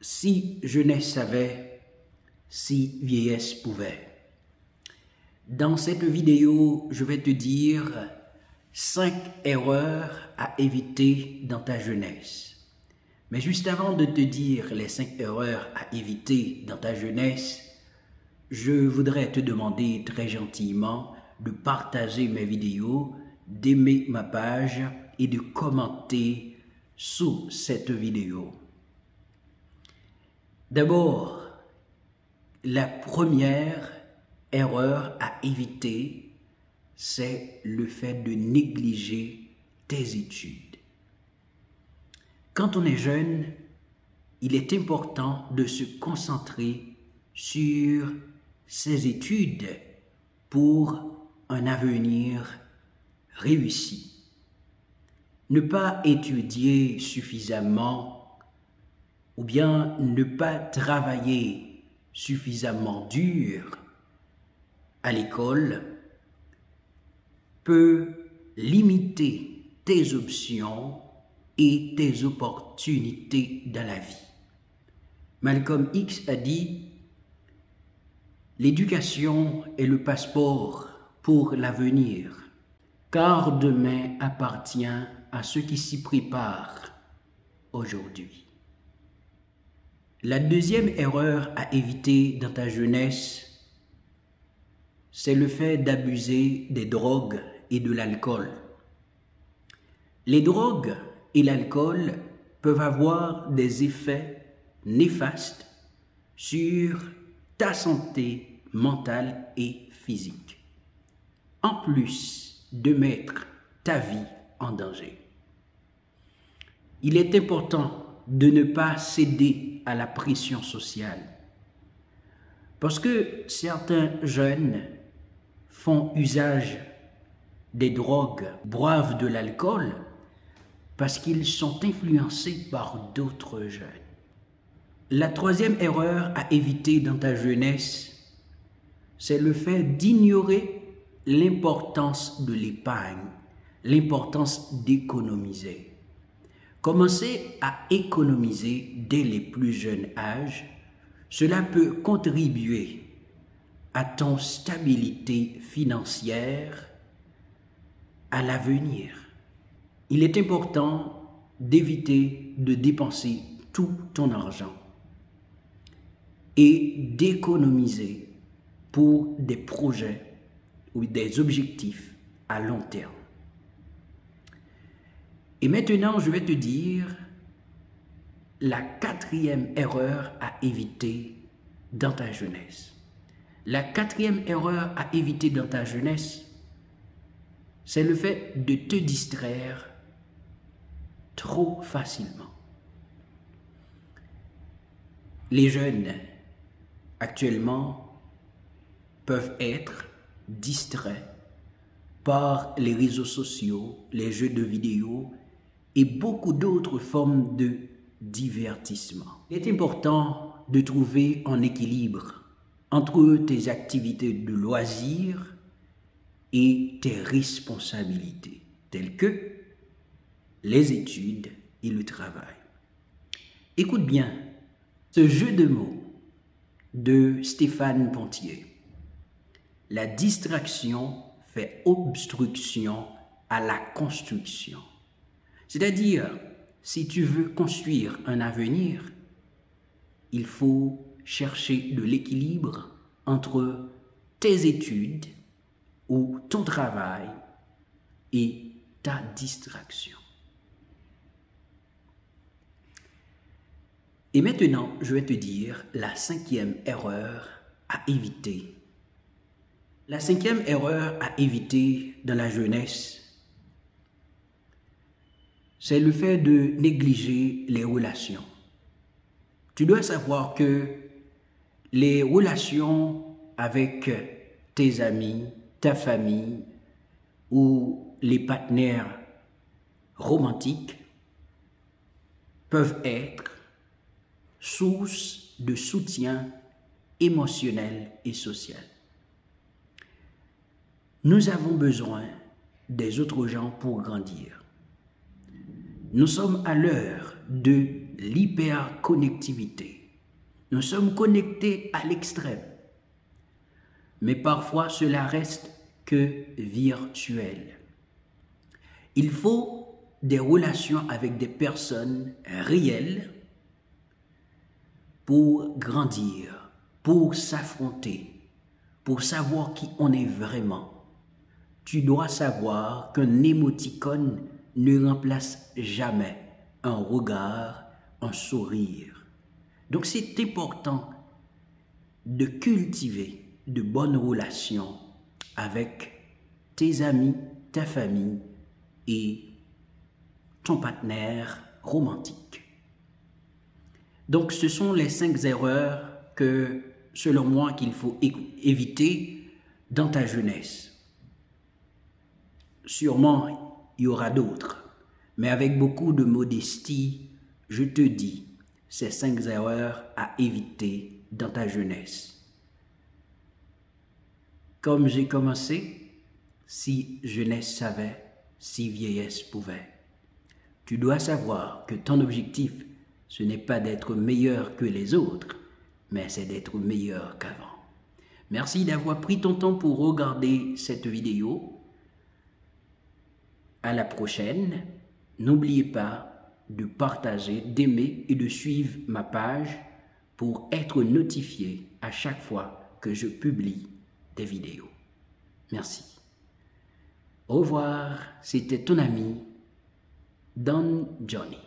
Si jeunesse savait, si vieillesse pouvait. Dans cette vidéo, je vais te dire 5 erreurs à éviter dans ta jeunesse. Mais juste avant de te dire les 5 erreurs à éviter dans ta jeunesse, je voudrais te demander très gentiment de partager mes vidéos, d'aimer ma page et de commenter sous cette vidéo. D'abord, la première erreur à éviter, c'est le fait de négliger tes études. Quand on est jeune, il est important de se concentrer sur ses études pour un avenir réussi. Ne pas étudier suffisamment ou bien ne pas travailler suffisamment dur à l'école peut limiter tes options et tes opportunités dans la vie. Malcolm X a dit « L'éducation est le passeport pour l'avenir, car demain appartient à ceux qui s'y préparent aujourd'hui. » La deuxième erreur à éviter dans ta jeunesse, c'est le fait d'abuser des drogues et de l'alcool. Les drogues et l'alcool peuvent avoir des effets néfastes sur ta santé mentale et physique, en plus de mettre ta vie en danger. Il est important de ne pas céder à la pression sociale. Parce que certains jeunes font usage des drogues, boivent de l'alcool, parce qu'ils sont influencés par d'autres jeunes. La troisième erreur à éviter dans ta jeunesse, c'est le fait d'ignorer l'importance de l'épargne, l'importance d'économiser. Commencer à économiser dès les plus jeunes âges, cela peut contribuer à ton stabilité financière à l'avenir. Il est important d'éviter de dépenser tout ton argent et d'économiser pour des projets ou des objectifs à long terme. Et maintenant, je vais te dire la quatrième erreur à éviter dans ta jeunesse. La quatrième erreur à éviter dans ta jeunesse, c'est le fait de te distraire trop facilement. Les jeunes, actuellement, peuvent être distraits par les réseaux sociaux, les jeux de vidéo, et beaucoup d'autres formes de divertissement. Il est important de trouver un équilibre entre tes activités de loisirs et tes responsabilités, telles que les études et le travail. Écoute bien ce jeu de mots de Stéphane Pontier. La distraction fait obstruction à la construction. C'est-à-dire, si tu veux construire un avenir, il faut chercher de l'équilibre entre tes études ou ton travail et ta distraction. Et maintenant, je vais te dire la cinquième erreur à éviter. La cinquième erreur à éviter dans la jeunesse, c'est le fait de négliger les relations. Tu dois savoir que les relations avec tes amis, ta famille ou les partenaires romantiques peuvent être source de soutien émotionnel et social. Nous avons besoin des autres gens pour grandir. Nous sommes à l'heure de l'hyperconnectivité. Nous sommes connectés à l'extrême. Mais parfois, cela reste que virtuel. Il faut des relations avec des personnes réelles pour grandir, pour s'affronter, pour savoir qui on est vraiment. Tu dois savoir qu'un émoticône ne remplace jamais un regard, un sourire. Donc c'est important de cultiver de bonnes relations avec tes amis, ta famille et ton partenaire romantique. Donc ce sont les 5 erreurs que, selon moi, qu'il faut éviter dans ta jeunesse. Sûrement, il y aura d'autres, mais avec beaucoup de modestie, je te dis ces 5 erreurs à éviter dans ta jeunesse. Comme j'ai commencé, si jeunesse savait, si vieillesse pouvait. Tu dois savoir que ton objectif, ce n'est pas d'être meilleur que les autres, mais c'est d'être meilleur qu'avant. Merci d'avoir pris ton temps pour regarder cette vidéo. À la prochaine. N'oubliez pas de partager, d'aimer et de suivre ma page pour être notifié à chaque fois que je publie des vidéos. Merci. Au revoir, c'était ton ami Don Johnny.